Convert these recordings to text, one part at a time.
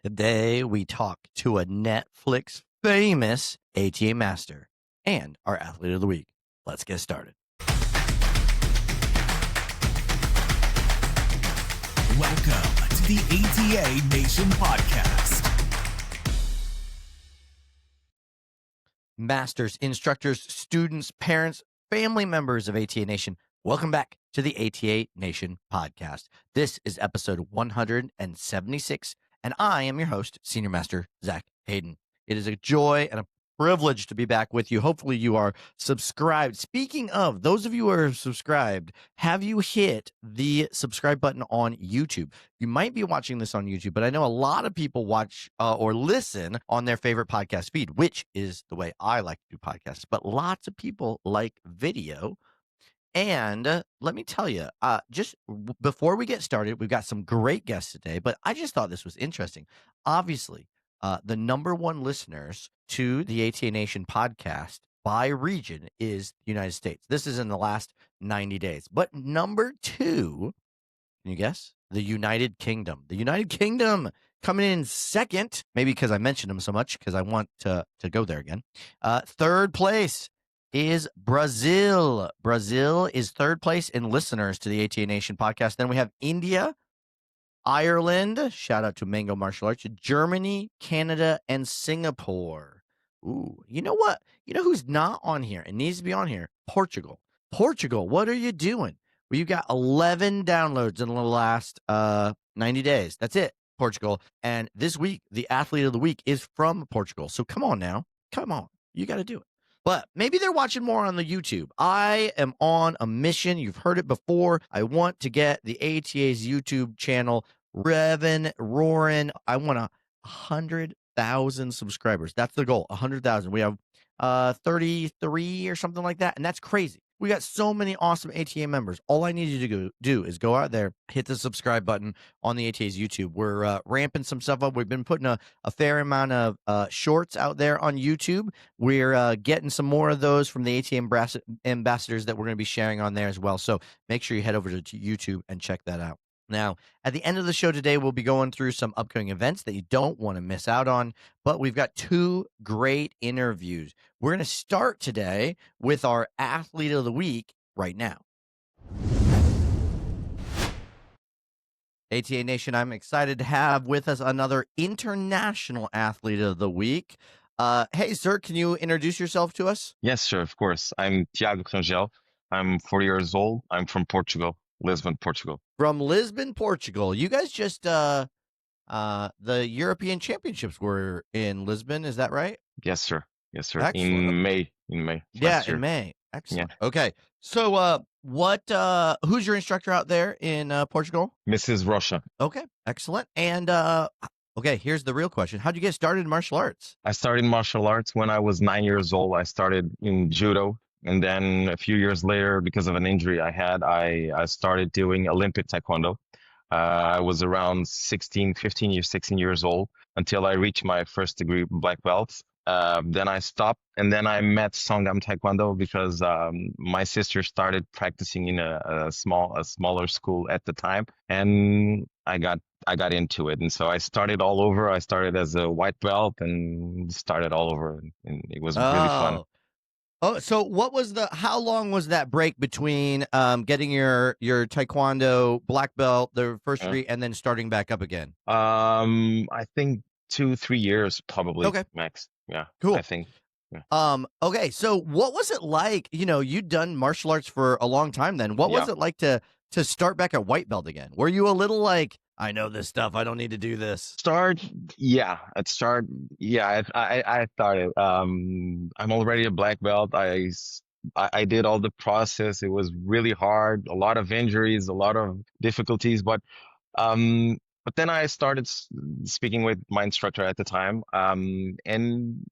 Today, we talk to a Netflix famous ATA master and our athlete of the week. Let's get started. Welcome to the ATA Nation podcast. Masters, instructors, students, parents, family members of ATA Nation, welcome back to the ATA Nation podcast. This is episode 176, and I am your host, Senior Master Zach Hayden. It is a joy and a privilege to be back with you. Hopefully you are subscribed. Speaking of, those of you who are subscribed, have you hit the subscribe button on YouTube? You might be watching this on YouTube, but I know a lot of people watch or listen on their favorite podcast feed, which is the way I like to do podcasts. But lots of people like video. And let me tell you, before we get started, we've got some great guests today, but I just thought this was interesting. Obviously, the number one listeners to the ATA Nation podcast by region is the United States. This is in the last 90 days. But number two, can you guess? The United Kingdom. The United Kingdom coming in second, maybe because I mentioned them so much because I want to go there again. Third place is Brazil. Brazil is third place in listeners to the ATA Nation podcast. Then we have India, Ireland, shout out to Mango Martial Arts, Germany, Canada, and Singapore. Ooh, you know what? You know who's not on here and needs to be on here? Portugal. Portugal, what are you doing? Well, you got 11 downloads in the last 90 days. That's it, Portugal. And this week, the athlete of the week is from Portugal. So come on now. Come on. You got to do it. But maybe they're watching more on the YouTube. I am on a mission. You've heard it before. I want to get the ATA's YouTube channel revving, roaring. I want 100,000 subscribers. That's the goal, 100,000. We have 33 or something like that, and that's crazy. We got so many awesome ATA members. All I need you to do is go out there, hit the subscribe button on the ATA's YouTube. We're ramping some stuff up. We've been putting a fair amount of shorts out there on YouTube. We're getting some more of those from the ATA ambassadors that we're going to be sharing on there as well. So make sure you head over to YouTube and check that out. Now, at the end of the show today, we'll be going through some upcoming events that you don't want to miss out on, but we've got two great interviews. We're going to start today with our athlete of the week right now. ATA Nation, I'm excited to have with us another international athlete of the week. Hey, sir, can you introduce yourself to us? Yes, sure, of course. I'm Tiago Rangel. I'm 40 years old. I'm from Portugal, Lisbon, Portugal. From Lisbon, Portugal. You guys just the European Championships were in Lisbon, is that right? Yes, sir. Yes, sir. Excellent. In May. Yeah, in May. Excellent. Yeah. Okay. So who's your instructor out there in Portugal? Mrs. Russia. Okay, excellent. And okay, here's the real question. How'd you get started in martial arts? I started martial arts when I was 9 years old. I started in judo. And then a few years later, because of an injury I had, I started doing Olympic Taekwondo. I was around 16 years old until I reached my first degree black belt. Then I stopped, and then I met Songahm Taekwondo because my sister started practicing in a smaller school at the time, and I got into it. And so I started all over. I started as a white belt and started all over, and it was really fun. Oh, so how long was that break between getting your Taekwondo black belt, the first degree, and then starting back up again? I think 2-3 years probably. Okay. Max. Yeah. Cool. I think. Yeah. Okay, so what was it like? You know, you'd done martial arts for a long time then. What was it like to start back at white belt again? Were you a little like, I know this stuff, I don't need to do this? I started. I'm already a black belt. I did all the process. It was really hard, a lot of injuries, a lot of difficulties, but then I started speaking with my instructor at the time, and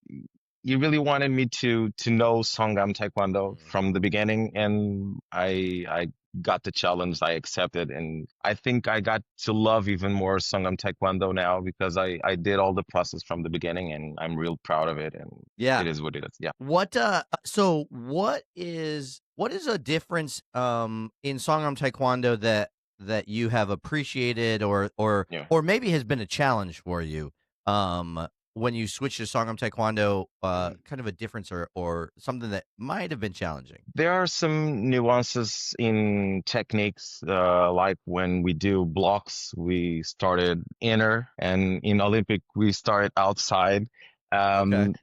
he really wanted me to know Songahm Taekwondo from the beginning, and I got the challenge. I accepted, and I think I got to love even more Songahm Taekwondo now because I did all the process from the beginning, and I'm real proud of it. And it is what it is. Yeah. So what is a difference in Songahm Taekwondo that you have appreciated or maybe has been a challenge for you when you switched to Songahm Taekwondo, kind of a difference or something that might have been challenging? There are some nuances in techniques, like when we do blocks, we started inner, and in Olympic, we started outside. Okay. Um,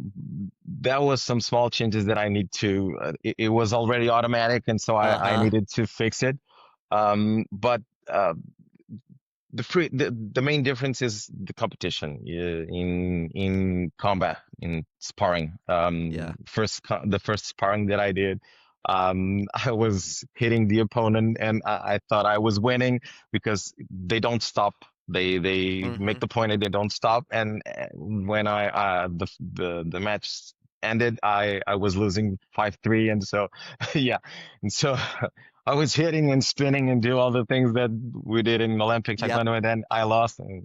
that was some small changes that I need to, it was already automatic, and so I Uh-huh. needed to fix it. But the main difference is the competition in combat, in sparring. Yeah. The first sparring that I did, I was hitting the opponent, and I thought I was winning because they don't stop. They make Mhm. the point and they don't stop. And when the match ended, I was losing 5-3, and so yeah, and so I was hitting and spinning and do all the things that we did in Olympic Yep. Taekwondo, and then I lost. And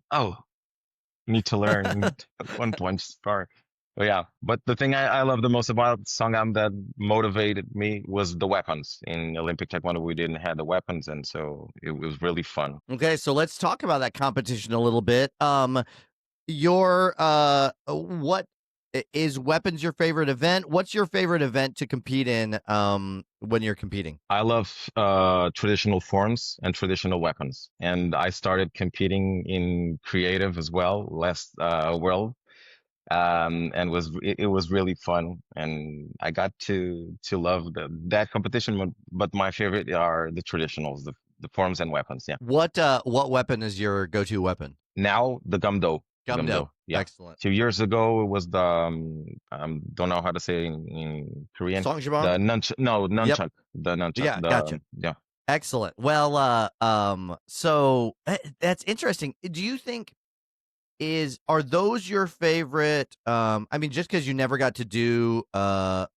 need to learn one punch spar. But yeah, but the thing I love the most about Songahm that motivated me was the weapons. In Olympic Taekwondo, we didn't have the weapons, and so it was really fun. Okay, so let's talk about that competition a little bit. Your what is weapons your favorite event? What's your favorite event to compete in when you're competing? I love traditional forms and traditional weapons, and I started competing in creative as well last world, and it was really fun, and I got to love that competition. But my favorite are the traditionals, the forms and weapons. Yeah. What weapon is your go-to weapon? Now the gumdo, Gumdo. yeah. Excellent. 2 years ago it was the don't know how to say in Korean, the Songjabong? nunchuck. No, Yep. nunchuck. The nunchuck. Yeah, gotcha. Yeah. Excellent. Well, so that's interesting. Do you think are those your favorite? I mean, just because you never got to do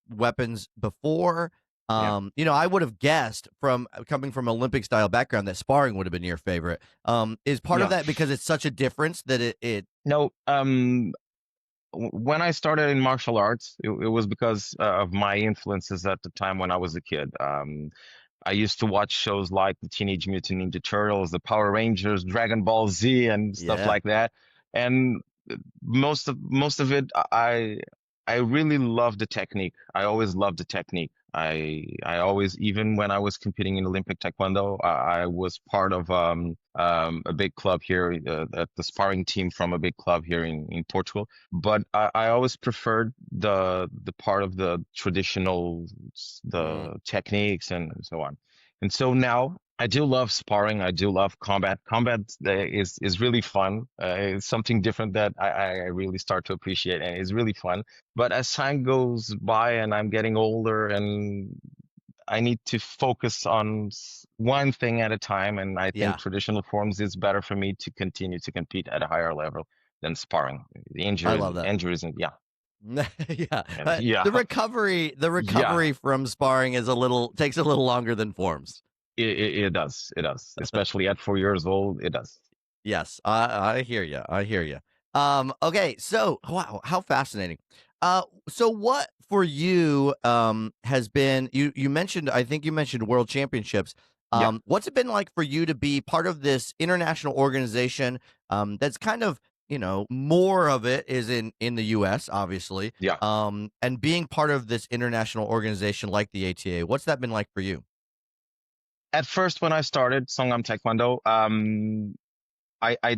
weapons before, Yeah. I would have guessed from coming from Olympic style background that sparring would have been your favorite. Is part of Yeah. that because it's such a difference that it No, when I started in martial arts, it was because of my influences at the time when I was a kid. I used to watch shows like the Teenage Mutant Ninja Turtles, the Power Rangers, Dragon Ball Z, and stuff yeah, like that. And most of it, I really love the technique. I always loved the technique. I always, even when I was competing in Olympic Taekwondo, I was part of a big club here, at the sparring team from a big club here in Portugal. But I always preferred the part of the traditional, mhm, the techniques and so on. And so now I do love sparring. I do love combat. Combat is really fun. It's something different that I really start to appreciate, and it's really fun. But as time goes by and I'm getting older, and I need to focus on one thing at a time, and I think yeah, traditional forms is better for me to continue to compete at a higher level than sparring. The I love that. injuries, and yeah, Yeah, and the yeah, yeah. recovery from sparring takes a little longer than forms. It does. It does. Especially at 4 years old, it does. Yes, I hear you. I hear you. Okay, so wow, how fascinating. So what for you has been you mentioned I think you mentioned World Championships. Yeah, What's it been like for you to be part of this international organization? That's kind of more of it is in the U.S. obviously. yeah. And being part of this international organization like the ATA, what's that been like for you? At first, when I started Songahm Taekwondo, I I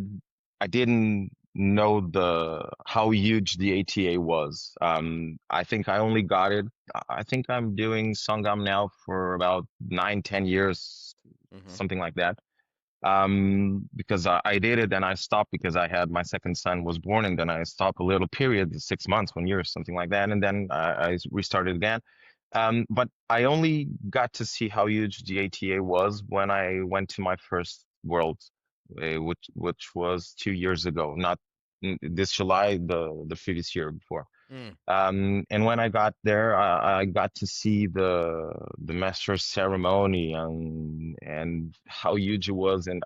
I didn't know the how huge the ATA was. I think I only got it. I think I'm doing Songahm now for about 9-10 years, Hmm. something like that. Because I did it and I stopped because I had my second son was born, and then I stopped a little period, 6 months, 1 year, something like that, and then I restarted again. But I only got to see how huge the ATA was when I went to my first Worlds, which was 2 years ago, not this July, the previous year before. Mm, And when I got there, I got to see the master ceremony and how huge it was, and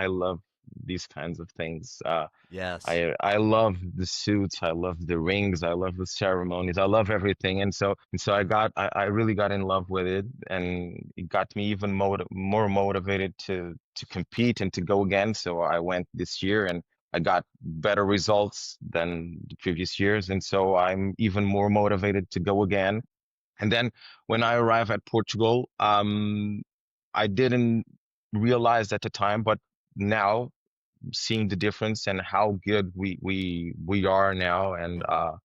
I love these kinds of things. yes, I love the suits, I love the rings, I love the ceremonies, I love everything, and so I really got in love with it, and it got me even more motivated to compete and to go again. So I went this year, and I got better results than the previous years, and so I'm even more motivated to go again. And then when I arrived at Portugal, I didn't realize at the time, but now seeing the difference and how good we are now, and Mhm.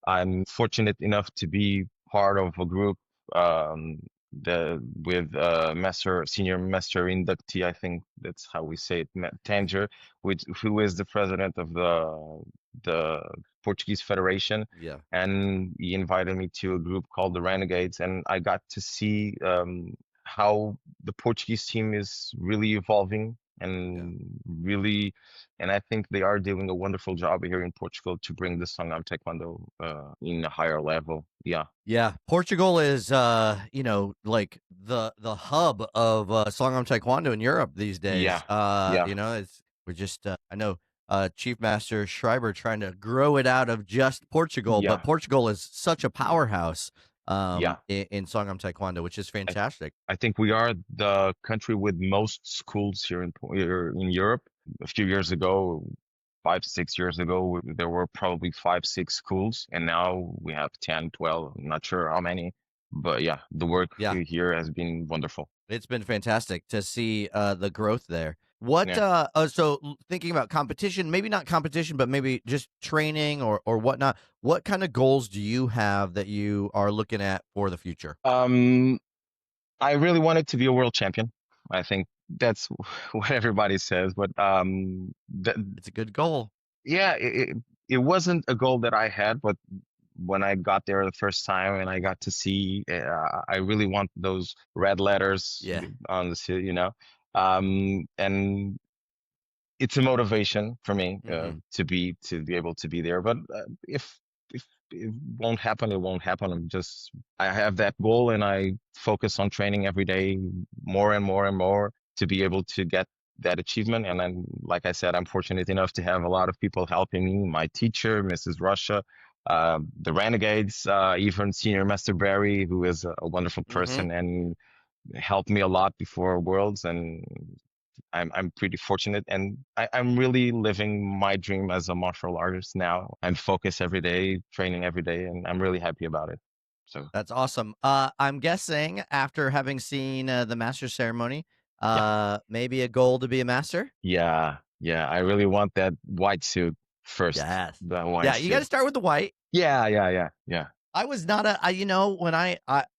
I'm fortunate enough to be part of a group um, with master senior master inductee. I think that's how we say it, Tanger, who is the president of the Portuguese Federation, Yeah. and he invited me to a group called the Renegades, and I got to see how the Portuguese team is really evolving Yeah. and really, and I think they are doing a wonderful job here in Portugal to bring the Songahm Taekwondo in a higher level. Yeah, Yeah, Portugal is like the hub of Songahm Taekwondo in Europe these days. yeah, yeah, It's we're just I know Chief Master Schreiber trying to grow it out of just Portugal, but yeah, Portugal is such a powerhouse yeah. in Songahm Taekwondo, which is I, fantastic. I think we are the country with most schools here here in Europe. A few years ago, 5, 6 years ago, there were probably 5, 6 schools, and now we have 10, 12. I'm not sure how many, but yeah, the work Yeah, here has been wonderful. it's been fantastic to see the growth there. What Yeah. thinking about competition, maybe not competition, but maybe just training or whatnot. What kind of goals do you have that you are looking at for the future? Um, I really wanted to be a world champion. I think that's what everybody says, but th It's a good goal. yeah, it wasn't a goal that I had, but when I got there the first time and I got to see, I really want those red letters Yeah. on the suit, and it's a motivation for me Mhm. to be able to be there. But if it won't happen, it won't happen. I have that goal, and I focus on training every day more and more and more to be able to get that achievement. And then, like I said, I'm fortunate enough to have a lot of people helping me. My teacher, Mrs. Russia, the Renegades, even Senior Master Barry, who is a wonderful Mhm. person and helped me a lot before Worlds, and I'm pretty fortunate, and I'm really living my dream as a martial artist now. I'm focused every day, training every day, and I'm really happy about it. So That's awesome. I'm guessing after having seen the master ceremony, yeah, maybe a goal to be a master. yeah, yeah. I really want that white suit first. Yes. The white Yeah, you got suit. to start with the white. Yeah, yeah, yeah, yeah, I was not when I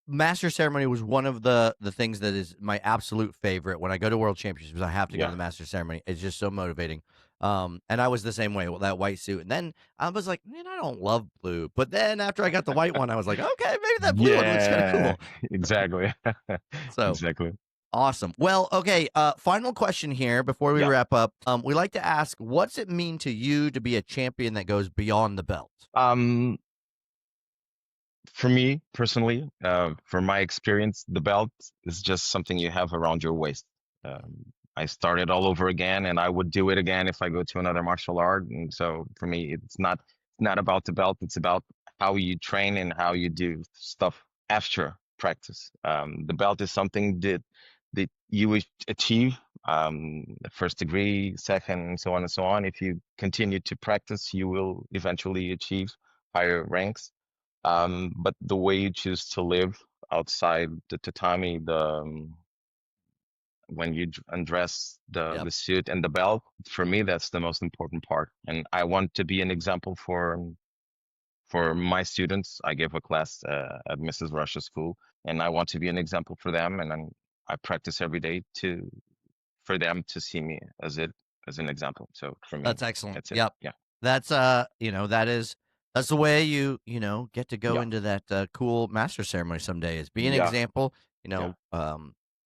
master ceremony was one of the things that is my absolute favorite. When I go to world championships, I have to go to yeah, the master ceremony. It's just so motivating. And I was the same way with that white suit. And then I was like, man, I don't love blue. But then after I got the white one, I was like, okay, maybe that blue one looks kind of yeah. cool. Exactly, So exactly. awesome. Well, okay. Final question here before we Yeah. wrap up. We like to ask, what's it mean to you to be a champion that goes beyond the belt? Um, for me personally, from my experience, the belt is just something you have around your waist. I started all over again, and I would do it again if I go to another martial art. And so for me, it's not about the belt. It's about how you train and how you do stuff after practice. The belt is something that you achieve, the first degree, second, and so on and so on. If you continue to practice, you will eventually achieve higher ranks. But the way you choose to live outside the tatami, when you undress Yep. the suit and the belt, for me, that's the most important part. And I want to be an example for my students. I give a class at Mrs. Russia School, and I want to be an example for them. And then I practice every day to for them to see me as an example. So for me, That's excellent. that's it. Yep. Yeah, That's that's the way you get to go yeah, into that cool master ceremony someday is be an yeah, example, yeah.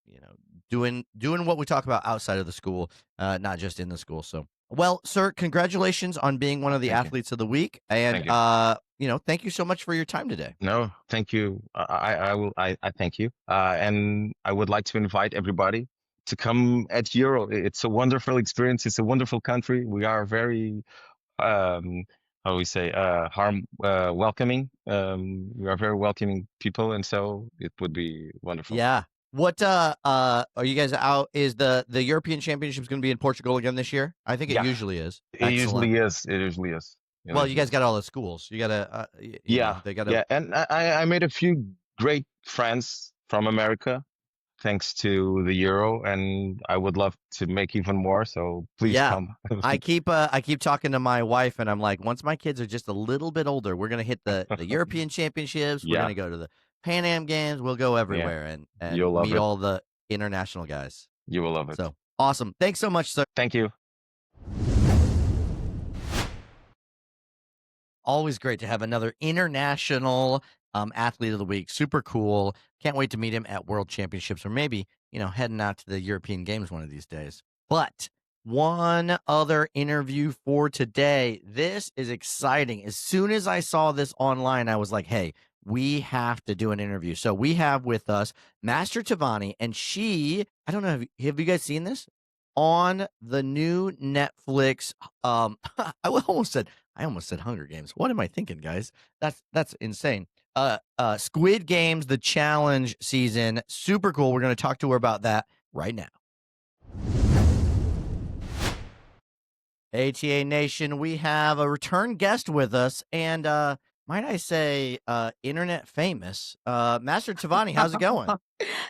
you know, doing what we talk about outside of the school, not just in the school. So, well, sir, congratulations on being one of the Thank you, athletes of the week and thank you. thank you so much for your time today. No, thank you. I thank you. And I would like to invite everybody to come at Euro. It's a wonderful experience. It's a wonderful country. We are very, um, how we say, welcoming. We are very welcoming people, and so it would be wonderful. Yeah. What are you guys out? Is the European Championships going to be in Portugal again this year? I think it Yeah, usually is. it Excellent. usually is. It usually is. It Well, you usually guys got is. all the schools. You got to, Yeah, they got to. yeah. And I made a few great friends from America thanks to the Euro, and I would love to make even more. So please Yeah. come. I keep talking to my wife, and I'm like, once my kids are just a little bit older, we're gonna hit the European Championships. We're Yeah, gonna go to the Pan Am Games. We'll go yeah. everywhere and You'll love meet it. all the international guys. You will love it. So awesome! Thanks so much, sir. Thank you. Always great to have another international athlete of the week. Super cool. Can't wait to meet him at World Championships or maybe, heading out to the European Games one of these days. But one other interview for today. This is exciting. As soon as I saw this online, I was like, hey, we have to do an interview. So we have with us Master Tavani, and I don't know, have you guys seen this? On the new Netflix, I almost said Hunger Games. What am I thinking, guys? That's insane. Squid Games, the challenge season, super cool. We're going to talk to her about that right now. ATA Nation, we have a return guest with us, and might I say, internet famous, Master Tavani. How's it going?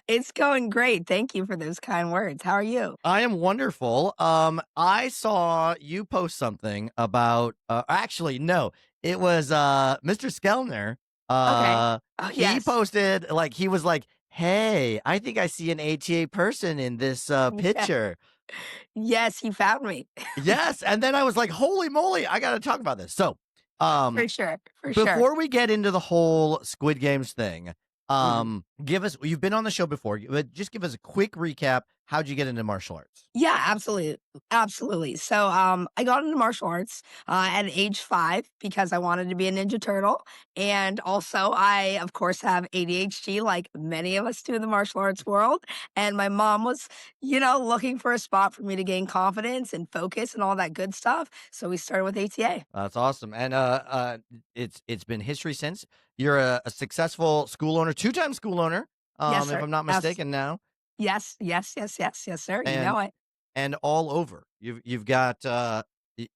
It's going great. Thank you for those kind words. How are you? I am wonderful. I saw you post something about actually no, it was Mr. Skellner. Okay. Oh, He yes. posted like he was like, "Hey, I think I see an ATA person in this Yeah. picture." Yes, he found me. Yes, and then I was like, "Holy moly, I got to talk about this." So, um For sure. For sure. before we get into the whole Squid Games thing, Mhm. you've been on the show before, but just give us a quick recap. How'd you get into martial arts? Yeah, absolutely. Absolutely. So, I got into martial arts at age 5 because I wanted to be a Ninja Turtle. And also, I, of course, have ADHD like many of us do in the martial arts world. And my mom was, looking for a spot for me to gain confidence and focus and all that good stuff. So we started with ATA. That's awesome, and it's been history since. You're a successful school owner, two-time school owner, Yes, if sir. I'm not mistaken now, Yes, yes, yes, yes, yes, sir. You and know it. and all over. You've got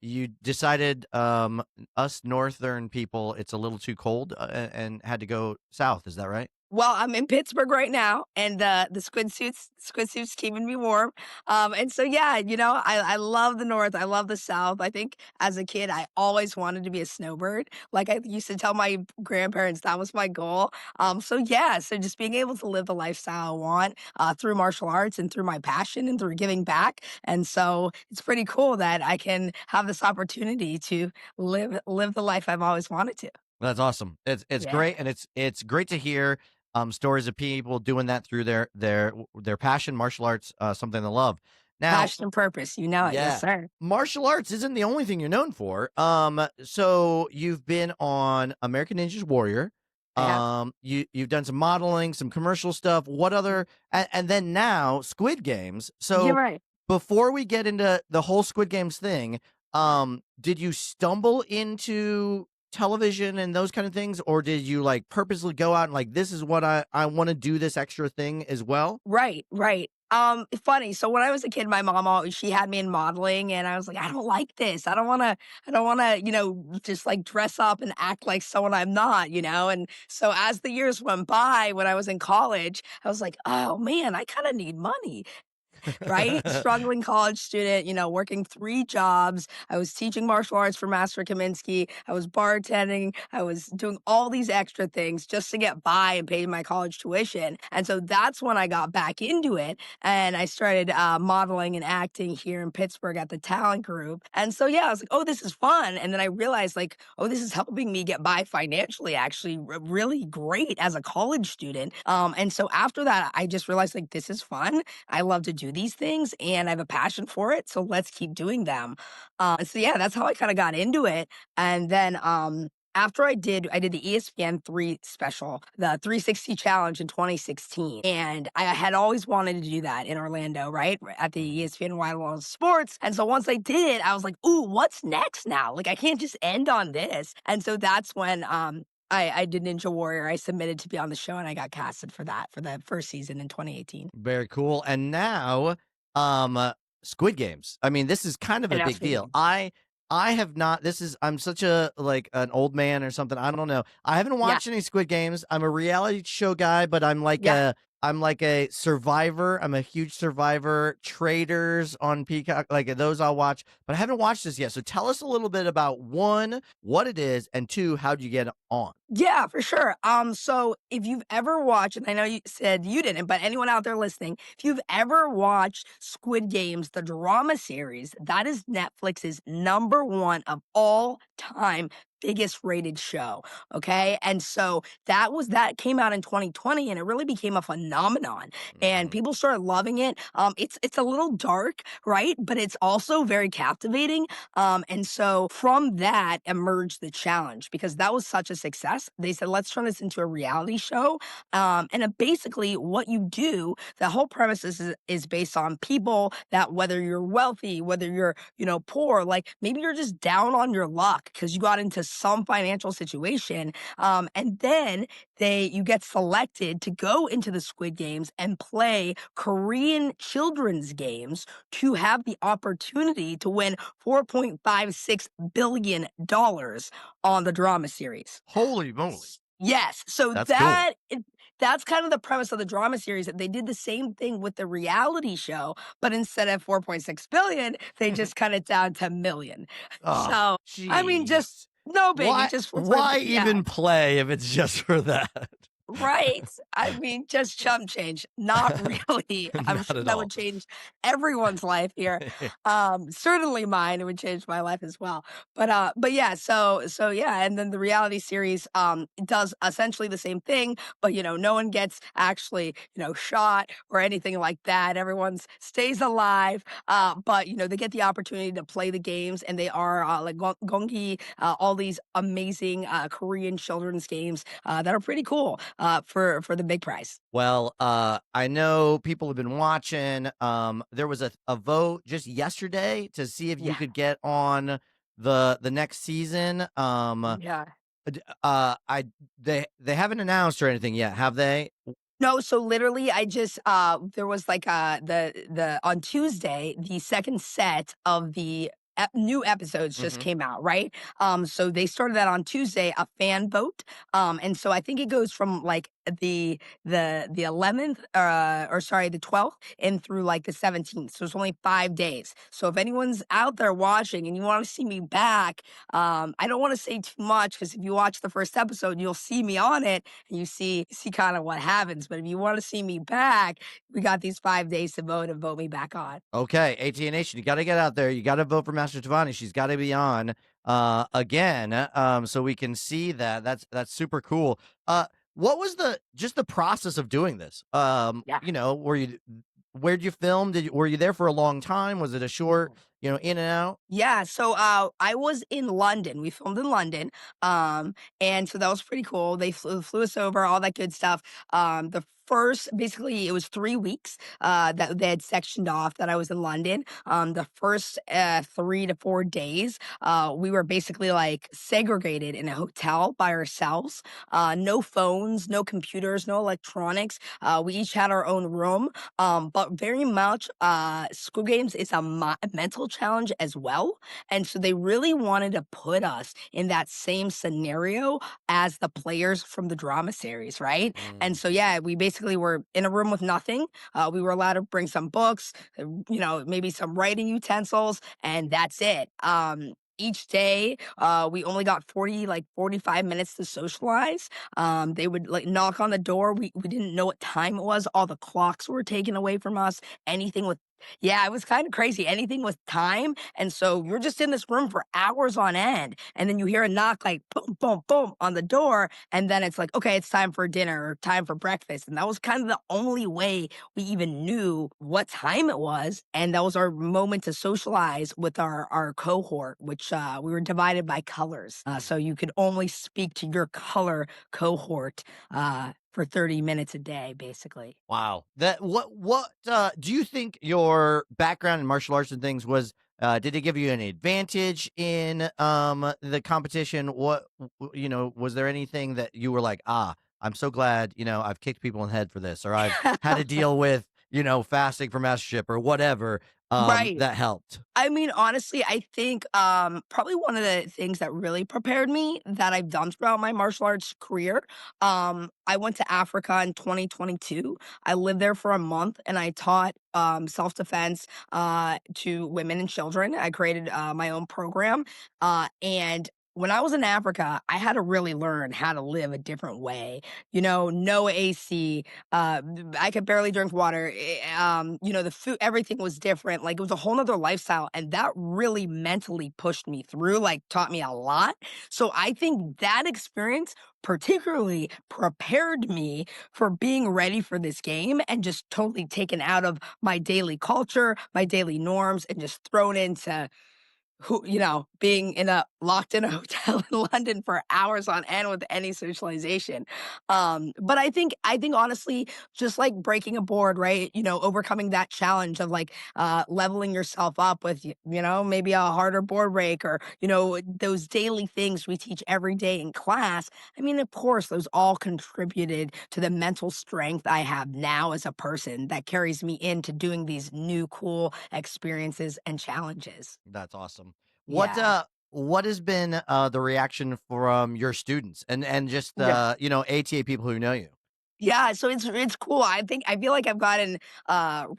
you decided us northern people it's a little too cold and had to go south. Is that right? Well, I'm in Pittsburgh right now, and the squid suits keeping me warm. And so yeah, I love the North. I love the South. I think as a kid, I always wanted to be a snowbird. Like I used to tell my grandparents that was my goal. So yeah, so just being able to live the lifestyle I want through martial arts and through my passion and through giving back. And so it's pretty cool that I can have this opportunity to live the life I've always wanted to. That's awesome. It's Yeah. great, and it's great to hear stories of people doing that through their passion, martial arts, something they love. Now, Passion and purpose. You know it. Yes, yeah. sir. Martial arts isn't the only thing you're known for. So you've been on American Ninja Warrior. I have. You've done some modeling, some commercial stuff. What other and then now Squid Games. You're So right. before we get into the whole Squid Games thing, did you stumble into television and those kind of things, or did you like purposely go out and like this is what I want to do this extra thing as well? Right, right. Funny. So when I was a kid, my mom always she had me in modeling, and I was like, I don't like this. I don't wanna, just like dress up and act like someone I'm not, And so as the years went by, when I was in college, I was like, oh man, I kind of need money. Right? Struggling college student, working 3 jobs. I was teaching martial arts for Master Kaminsky. I was bartending. I was doing all these extra things just to get by and pay my college tuition. And so that's when I got back into it. And I started modeling and acting here in Pittsburgh at the Talent Group. And so, yeah, I was like, oh, this is fun. And then I realized, like, oh, this is helping me get by financially, actually, really great as a college student. And so after that, I just realized, like, this is fun. I love to do these things and I have a passion for it. So let's keep doing them. So yeah, that's how I kind of got into it. And then after I did the ESPN 3 special, the 360 challenge in 2016. And I had always wanted to do that in Orlando, right? At the ESPN Wild World Sports. And so once I did it, I was like, ooh, what's next now? Like I can't just end on this. And so that's when I did Ninja Warrior. I submitted to be on the show, and I got casted for that for the first season in 2018. Very cool. And now, Squid Games. I mean, this is kind of And a now big Squid deal. Games. I have not. I'm such a like an old man or something. I don't know. I haven't Yeah, watched any Squid Games. I'm a reality show guy, but yeah. I'm like a Survivor. I'm a huge Survivor. Traders on Peacock, like those I'll watch, but I haven't watched this yet. So tell us a little bit about one, what it is, and two, how'd you get on? Yeah, for sure. So if you've ever watched, and I know you said you didn't, but anyone out there listening, if you've ever watched Squid Games, the drama series, that is Netflix's #1 of all time biggest rated show. Okay. And so that came out in 2020 and it really became a phenomenon and Mhm. people started loving it. It's a little dark, right? But it's also very captivating. And so from that emerged the challenge because that was such a success. They said, let's turn this into a reality show. Basically, what you do, the whole premise is based on people that whether you're wealthy, whether you're, poor, like maybe you're just down on your luck because you got into some financial situation. And then you get selected to go into the Squid Games and play Korean children's games to have the opportunity to win $4.56 billion on the drama series. Holy moly, Yes. So that's cool. that's kind of the premise of the drama series that they did the same thing with the reality show, but instead of 4.6 billion, they just cut it down to million. Oh, So, I mean, just jeez. no biggie, Why just why yeah. even play if it's just for that? Right. I mean, just chump change. Not really. I'm Not sure at that would all. change everyone's life here. Certainly mine. It would change my life as well. But yeah, so yeah, and then the reality series it does essentially the same thing, but no one gets actually, shot or anything like that. Everyone's stays alive. But they get the opportunity to play the games and they are like gongi, all these amazing Korean children's games that are pretty cool for the big prize. Well, I know people have been watching. There was a vote just yesterday to see if you Yeah. could get on the next season. Yeah. I they haven't announced or anything yet, have they? No, so literally I just there was like the on Tuesday, the second set of the new episodes just Mhm. came out, right? So they started that on Tuesday, a fan vote. And so I think it goes from like the 11th or sorry, the 12th and through like the 17th. So it's only 5 days. So if anyone's out there watching and you want to see me back, I don't want to say too much because if you watch the first episode, you'll see me on it and you see kind of what happens. But if you want to see me back, we got these 5 days to vote and vote me back on. Okay, ATA Nation, you got to get out there. You got to vote for Master Tavani. She's got to be on again, so we can see that. That's super cool. What was the process of doing this? Yeah. Where'd you film? Were you there for a long time? Was it a short, in and out? Yeah, so I was in London. We filmed in London, and so that was pretty cool. They flew us over, all that good stuff. The first, basically, it was 3 weeks that they had sectioned off that I was in London. The first 3 to 4 days, we were basically like segregated in a hotel by ourselves. No phones, no computers, no electronics. We each had our own room, but very much Squid Games is a mental challenge as well. And so they really wanted to put us in that same scenario as the players from the drama series, right? And Mm. so, yeah, we basically were in a room with nothing. We were allowed to bring some books, maybe some writing utensils, and that's it. Each day, we only got 45 minutes to socialize. They would like knock on the door. We didn't know what time it was. All the clocks were taken away from us. Anything with Yeah, it was kind of crazy. Anything with time. And so you're just in this room for hours on end. And then you hear a knock like boom, boom, boom on the door. And then it's like, okay, it's time for dinner or time for breakfast. And that was kind of the only way we even knew what time it was. And that was our moment to socialize with our cohort, which we were divided by colors. So you could only speak to your color cohort for 30 minutes a day, basically. Wow. That what do you think your background in martial arts and things was Did it give you any advantage in the competition? Was there anything that you were like, I'm so glad, I've kicked people in the head for this, or I've had to deal with, fasting for mastership or whatever, Right. that helped? I mean, honestly, I think probably one of the things that really prepared me that I've done throughout my martial arts career. I went to Africa in 2022. I lived there for a month and I taught self defense to women and children. I created my own program. And when I was in Africa, I had to really learn how to live a different way. No AC, I could barely drink water. The food, everything was different. Like it was a whole nother lifestyle. And that really mentally pushed me through, like taught me a lot. So I think that experience particularly prepared me for being ready for this game and just totally taken out of my daily culture, my daily norms, and just thrown into being locked in a hotel in London for hours on end with any socialization. But I think honestly, just like breaking a board, right? Overcoming that challenge of like leveling yourself up with maybe a harder board break or those daily things we teach every day in class. I mean, of course, those all contributed to the mental strength I have now as a person that carries me into doing these new cool experiences and challenges. That's awesome. What Yeah. uh what has been the reaction from your students and just Yeah. ATA people who know you? Yeah, so it's cool. I feel like I've gotten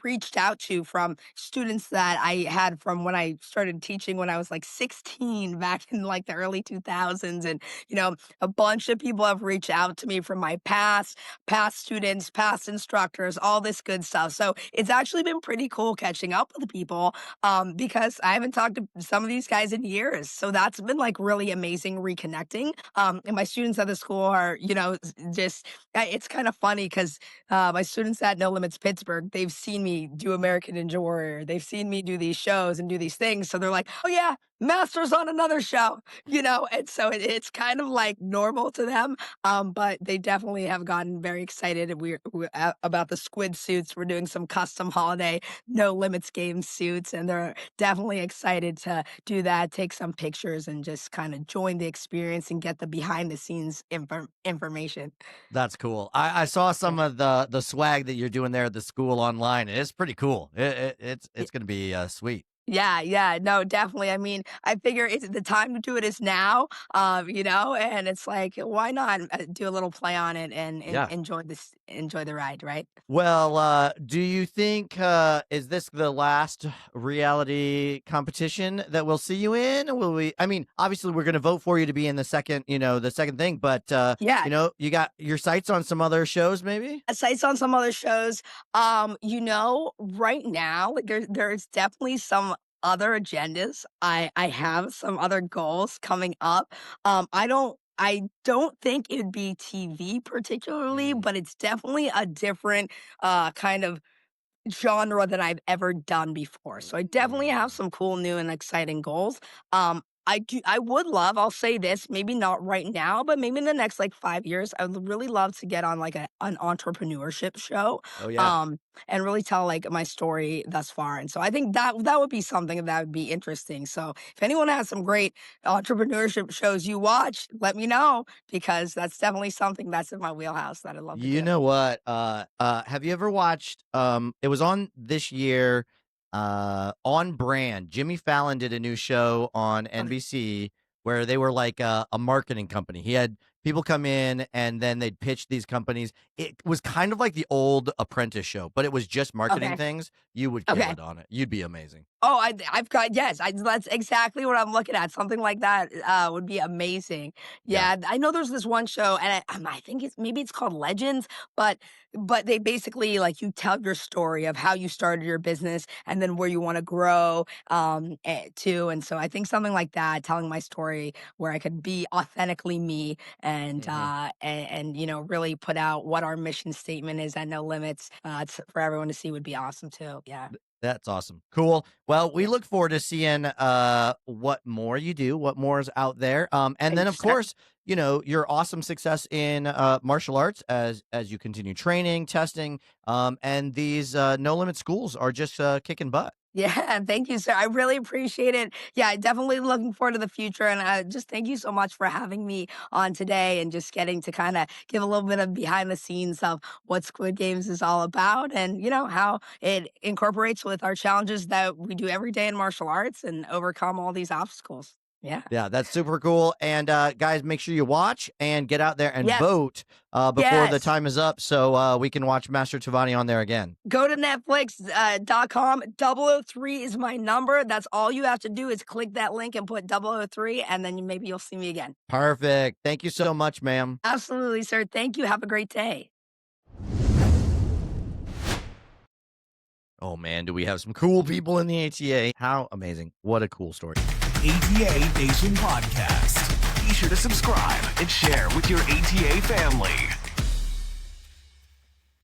reached out to from students that I had from when I started teaching when I was like 16 back in like the early 2000s. And a bunch of people have reached out to me from my past students, past instructors, all this good stuff. So it's actually been pretty cool catching up with people because I haven't talked to some of these guys in years. So that's been like really amazing reconnecting. And my students at the school are, just it's kind of funny because my students at No Limits Pittsburgh, they've seen me do American Ninja Warrior. They've seen me do these shows and do these things. So they're like, oh, yeah, Master's on another show, And so it's kind of like normal to them. But they definitely have gotten very excited. About the squid suits. We're doing some custom holiday No Limits game suits. And they're definitely excited to do that, take some pictures, and just kind of join the experience and get the behind the scenes information. That's cool. I saw some of the swag that you're doing there at the school online. It's pretty cool. It's gonna be sweet. Yeah, yeah, no, definitely. I mean, I figure it's the time to do it is now, and it's like, why not do a little play on it and Yeah. enjoy the ride, right? Well, do you think is this the last reality competition that we'll see you in? Or will we? I mean, obviously, we're going to vote for you to be in the second thing. But Yeah, you got your sights on some other shows, maybe? sites on some other shows. Right now, like there's definitely some other agendas. I have some other goals coming up. I don't think it'd be TV particularly, Mm, but it's definitely a different kind of genre that I've ever done before. So I definitely have mm. some cool, new, and exciting goals. I would love, I'll say this, maybe not right now, but maybe in the next like 5 years, I would really love to get on like an entrepreneurship show, Oh yeah. um, and really tell like my story thus far. And so I think that would be something that would be interesting. So if anyone has some great entrepreneurship shows you watch, let me know because that's definitely something that's in my wheelhouse that I'd love to You do. know what? Have you ever watched? It was on this year. On brand. Jimmy Fallon did a new show on Okay. NBC where they were like a marketing company. He had people come in and then they'd pitch these companies. It was kind of like the old Apprentice show, but it was just marketing Okay. things. You would kill Okay. it on it. You'd be amazing. Oh, I've got yes, that's exactly what I'm looking at. Something like that would be amazing. Yeah. Yeah, I know there's this one show, and I think it's called Legends, but they basically like you tell your story of how you started your business and then where you want to grow to, and so I think something like that, telling my story where I could be authentically me Hmm. and really put out what our mission statement is at No Limits for everyone to see would be awesome too. Yeah. That's awesome. Cool. Well, we Yeah. look forward to seeing what more you do, what more is out there. And then Thank of you, sir. course, your awesome success in martial arts as you continue training, testing, and these no limit schools are just kicking butt. Yeah, thank you, sir. I really appreciate it. Yeah, definitely looking forward to the future. And just thank you so much for having me on today and just getting to kind of give a little bit of behind the scenes of what Squid Games is all about and, how it incorporates with our challenges that we do every day in martial arts and overcome all these obstacles. Yeah. Yeah, that's super cool. And guys, make sure you watch and get out there and Yes. vote before the Yes. time is up so we can watch Master Tavani on there again. Go to Netflix.com. 003 is my number. That's all you have to do is click that link and put 003, and then maybe you'll see me again. Perfect. Thank you so much, ma'am. Absolutely, sir. Thank you. Have a great day. Oh, man, do we have some cool people in the ATA? How amazing. What a cool story. ATA Nation Podcast. Be sure to subscribe and share with your ATA family.